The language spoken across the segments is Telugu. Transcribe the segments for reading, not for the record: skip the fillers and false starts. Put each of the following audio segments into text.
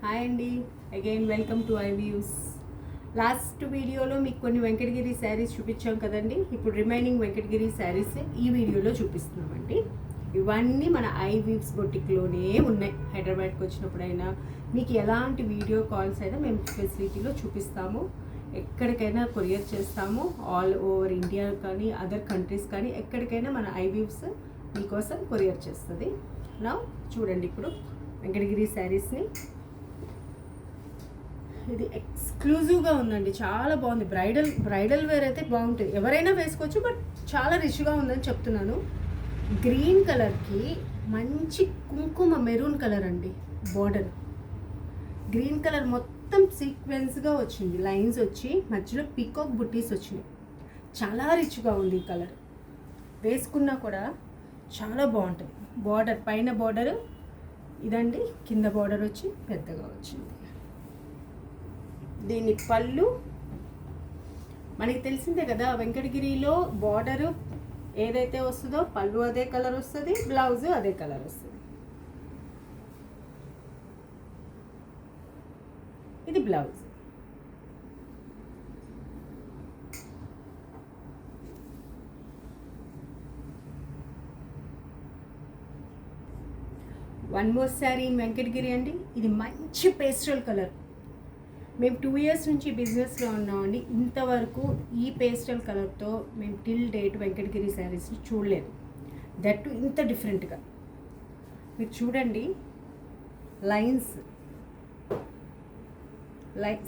హాయ్ అండి, again welcome to I views. Last వీడియోలో మీకు కొన్ని వెంకటగిరి శారీస్ చూపించాం కదండి. ఇప్పుడు రిమైనింగ్ వెంకటగిరి శారీస్ ఈ వీడియోలో చూపిస్తున్నామండి. ఇవన్నీ మన ఐ వీవ్స్ బొటిక్లోనే ఉన్నాయి. హైదరాబాద్కి వచ్చినప్పుడైనా మీకు ఎలాంటి వీడియో కాల్స్ అయినా మేము ఫెసిలిటీలో చూపిస్తాము. ఎక్కడికైనా కొరియర్ చేస్తాము. ఆల్ ఓవర్ ఇండియా కానీ అదర్ కంట్రీస్ కానీ ఎక్కడికైనా మన ఐ వీవ్స్ మీకోసం కొరియర్ చేస్తుంది. నా చూడండి, ఇప్పుడు వెంకటగిరి శారీస్ని, ఇది ఎక్స్క్లూజివ్గా ఉందండి, చాలా బాగుంది. బ్రైడల్ వేర్ అయితే బాగుంటుంది, ఎవరైనా వేసుకోవచ్చు. బట్ చాలా రిచ్గా ఉందని చెప్తున్నాను. గ్రీన్ కలర్కి మంచి కుంకుమ మెరూన్ కలర్ అండి. బార్డర్ గ్రీన్ కలర్ మొత్తం సీక్వెన్స్గా వచ్చింది. లైన్స్ వచ్చి మధ్యలో పీకాక్ బుట్టీస్ వచ్చినాయి. చాలా రిచ్గా ఉంది ఈ కలర్. వేసుకున్నా కూడా చాలా బాగుంటుంది. బార్డర్ పైన బార్డర్ ఇదండి, కింద బార్డర్ వచ్చి పెద్దగా వచ్చింది. దీని పళ్ళు మనకి తెలిసిందే కదా, వెంకటగిరిలో బార్డరు ఏదైతే వస్తుందో పళ్ళు అదే కలర్ వస్తుంది, బ్లౌజ్ అదే కలర్ వస్తుంది. ఇది blouse. One more sari Venkatagiri అండి. ఇది మంచి పేస్టల్ కలర్. మేము 2 years నుంచి బిజినెస్లో ఉన్నామండి. ఇంతవరకు ఈ పేస్టల్ కలర్తో మేము టిల్ డేట్ వెంకటగిరి శారీస్ని చూడలేదు. దట్ ఇంత డిఫరెంట్గా మీరు చూడండి. Lines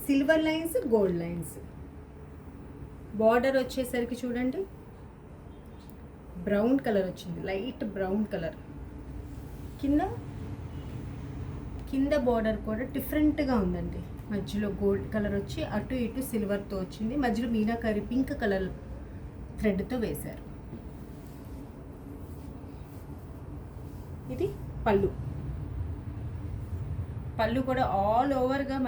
silver lines, gold lines. Border వచ్చేసరికి చూడండి బ్రౌన్ కలర్ వచ్చింది, లైట్ బ్రౌన్ కలర్. కింద బార్డర్ కూడా డిఫరెంట్గా ఉందండి. మధ్యలో గోల్డ్ కలర్ వచ్చి అటు ఇటు సిల్వర్తో వచ్చింది. మధ్యలో మీనాకరి పింక్ కలర్ థ్రెడ్తో వేశారు. ఇది పళ్ళు కూడా ఆల్ ఓవర్గా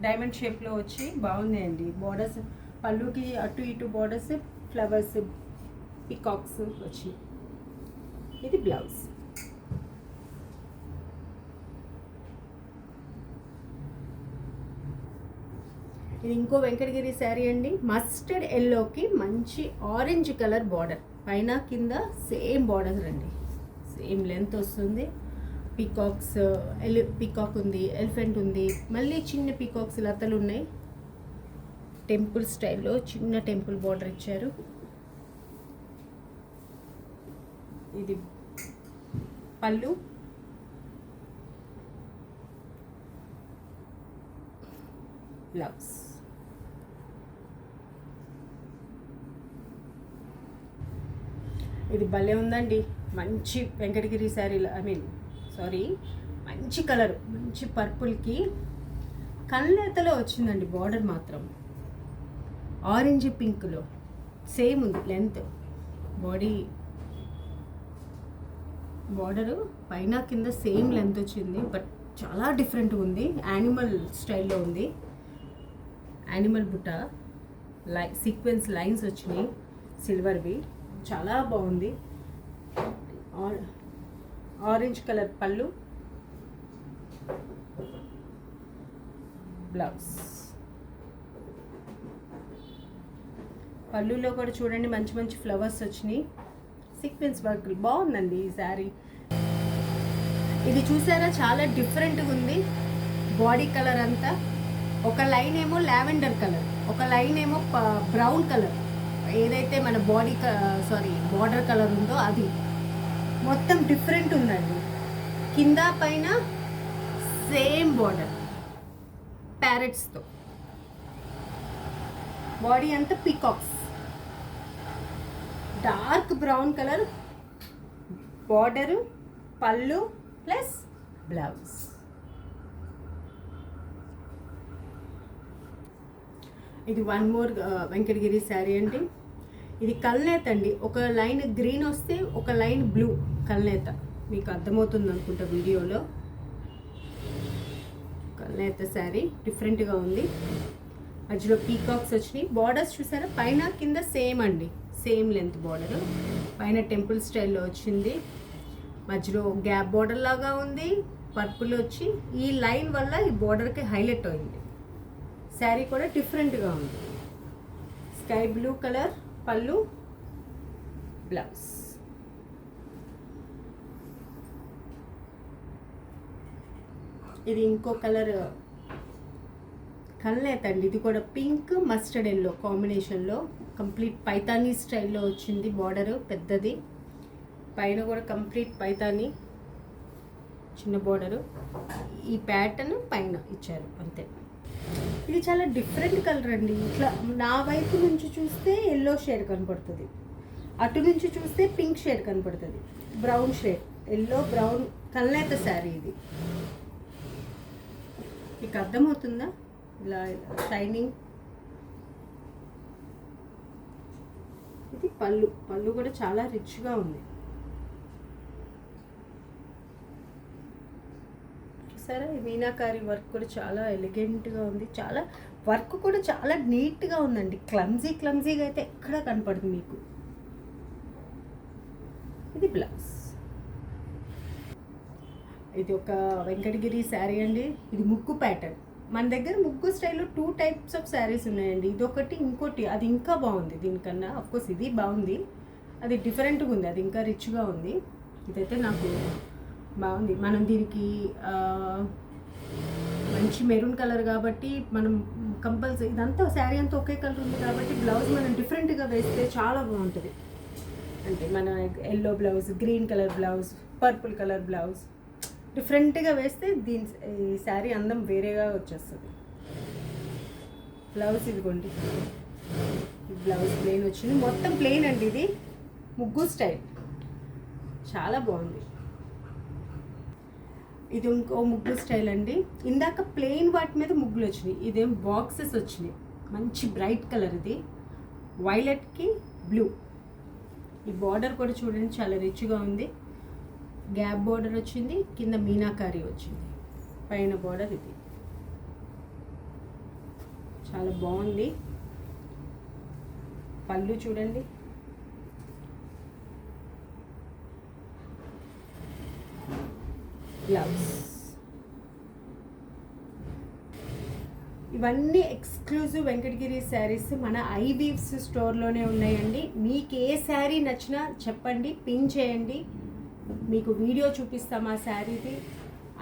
డైమండ్ షేప్లో వచ్చి బాగున్నాయండి. బార్డర్స్ పళ్ళుకి అటు ఇటు బార్డర్స్, ఫ్లవర్స్, పికాక్స్ వచ్చి. ఇది బ్లౌజ్. ఇది ఇంకో వెంకటగిరి శారీ అండి. మస్టర్డ్ ఎల్లోకి మంచి ఆరెంజ్ కలర్ బార్డర్, పైన కింద సేమ్ బార్డర్ అండి, సేమ్ లెంత్ వస్తుంది. పీకాక్స్, పీకాక్ ఉంది, ఎలిఫెంట్ ఉంది, మళ్ళీ చిన్న పీకాక్స్ లతలు ఉన్నాయి. టెంపుల్ స్టైల్లో చిన్న టెంపుల్ బార్డర్ ఇచ్చారు. ఇది పళ్ళు, బ్లౌజ్. ఇది భలే ఉందండి, మంచి వెంకటగిరి శారీ. మంచి కలర్, మంచి పర్పుల్కి కళ్ళెతలో వచ్చిందండి. బార్డర్ మాత్రం ఆరెంజ్ పింక్లో సేమ్ ఉంది లెంత్. బార్డరు పైన కింద సేమ్ లెంత్ వచ్చింది. బట్ చాలా డిఫరెంట్గా ఉంది. యానిమల్ స్టైల్లో ఉంది. యానిమల్ బుట్ట సీక్వెన్స్ లైన్స్ వచ్చినాయి సిల్వర్వి, చాలా బాగుంది. ఆరెంజ్ కలర్ పళ్ళు, బ్లౌజ్. పళ్ళులో కూడా చూడండి మంచి మంచి ఫ్లవర్స్ వచ్చినాయి. సీక్వెన్స్ వర్క్ బాగుందండి ఈ శారీ. ఇది చూసారా, చాలా డిఫరెంట్గా ఉంది. బాడీ కలర్ అంతా ఒక లైన్ ఏమో లావెండర్ కలర్, ఒక లైన్ ఏమో బ్రౌన్ కలర్. ఏదైతే మన బార్డర్ కలర్ ఉందో అది మొత్తం డిఫరెంట్ ఉందండి. కింద పైన సేమ్ బార్డర్ ప్యారెట్స్తో. బాడీ అంతా peacocks. Dark brown colour border, పళ్ళు ప్లస్ బ్లౌజ్. ఇది వన్ మోర్ వెంకటగిరి శారీ అండి. ఇది కల్నేత అండి. ఒక లైన్ గ్రీన్ వస్తే ఒక లైన్ బ్లూ కల్నేత. మీకు అర్థమవుతుంది అనుకుంటా వీడియోలో. కల్నేత శారీ డిఫరెంట్గా ఉంది. మధ్యలో పీకాక్స్ వచ్చినాయి. బార్డర్స్ చూసారా, పైన కింద సేమ్ అండి, సేమ్ లెంత్ బార్డరు. పైన టెంపుల్ స్టైల్లో వచ్చింది. మధ్యలో గ్యాప్ బోర్డర్ లాగా ఉంది. పర్పుల్ వచ్చి ఈ లైన్ వల్ల ఈ బోర్డర్కి హైలైట్ అయింది. శారీ కూడా డిఫరెంట్గా ఉంది. స్కై బ్లూ కలర్ పళ్ళు, బ్లౌజ్. ఇది ఇంకో కలర్ కల్నేతండి. ఇది కూడా పింక్ మస్టర్డ్ ఎల్లో కాంబినేషన్లో కంప్లీట్ పైతానీ స్టైల్లో వచ్చింది. బార్డర్ పెద్దది, పైన కూడా కంప్లీట్ పైతానీ చిన్న బార్డరు. ఈ ప్యాటర్న్ పైన ఇచ్చారు అంతే. ఇది చాలా డిఫరెంట్ కలర్ అండి. ఇట్లా నా వైపు నుంచి చూస్తే ఎల్లో షేడ్ కనపడుతుంది, అటు నుంచి చూస్తే పింక్ షేడ్ కనపడుతుంది, బ్రౌన్ షేడ్, ఎల్లో బ్రౌన్ కల్నేత శారీ. ఇది మీకు అర్థమవుతుందా? ఇలా షైనింగ్. ఇది పళ్ళు, పళ్ళు కూడా చాలా రిచ్గా ఉంది. చూసారా? ఈ మీనాకారి వర్క్ కూడా చాలా ఎలిగెంట్గా ఉంది. చాలా వర్క్ కూడా చాలా నీట్గా ఉందండి. క్లమ్జీగా అయితే ఎక్కడ కనపడుతుంది మీకు. ఇది బ్లౌజ్. ఇది ఒక వెంకటగిరి శారీ అండి. ఇది ముగ్గు ప్యాటర్న్. మన దగ్గర ముగ్గు స్టైల్లో 2 టైప్స్ ఆఫ్ శారీస్ ఉన్నాయండి. ఇదొకటి, ఇంకోటి. అది ఇంకా బాగుంది దీనికన్నా. అఫ్కోర్స్ ఇది బాగుంది, అది డిఫరెంట్గా ఉంది, అది ఇంకా రిచ్గా ఉంది. ఇదైతే నాకు బాగుంది. మనం దీనికి మంచి మెరూన్ కలర్ కాబట్టి మనం కంపల్సరీ ఇదంతా శారీ అంతా ఒకే కలర్ ఉంది కాబట్టి బ్లౌజ్ మనం డిఫరెంట్గా వేస్తే చాలా బాగుంటుంది. అంటే మన yellow blouse, green colour blouse, purple colour blouse డిఫరెంట్గా వేస్తే ఈ శారీ అందం వేరేగా వచ్చేస్తుంది. బ్లౌజ్ ఇదిగోండి, బ్లౌజ్ ప్లెయిన్ వచ్చింది. మొత్తం ప్లెయిన్ అండి. ఇది ముగ్గు స్టైల్ చాలా బాగుంది. ఇది ఇంకో ముగ్గు స్టైల్ అండి. ఇందాక ప్లెయిన్ వాటి మీద ముగ్గులు వచ్చినాయి, ఇదేం బాక్సెస్ వచ్చినాయి. మంచి బ్రైట్ కలర్. ఇది వైలెట్కి బ్లూ. ఈ బార్డర్ కూడా చూడండి చాలా రిచ్గా ఉంది. గ్యాప్ బార్డర్ వచ్చింది, కింద మీనాకారి వచ్చింది, పైన బార్డర్. ఇది చాలా బాగుంది. పళ్ళు చూడండి, బ్లౌజ్. ఇవన్నీ ఎక్స్క్లూజివ్ వెంకటగిరి శారీస్ మన ఐవీవ్స్ స్టోర్లోనే ఉన్నాయండి. మీకు ఏ శారీ నచ్చినా చెప్పండి, పిన్ చేయండి, మీకు వీడియో చూపిస్తాము. ఆ శారీది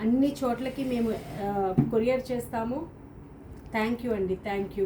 అన్ని చోట్లకి మేము కొరియర్ చేస్తాము. థ్యాంక్ యూ అండి, థ్యాంక్ యూ.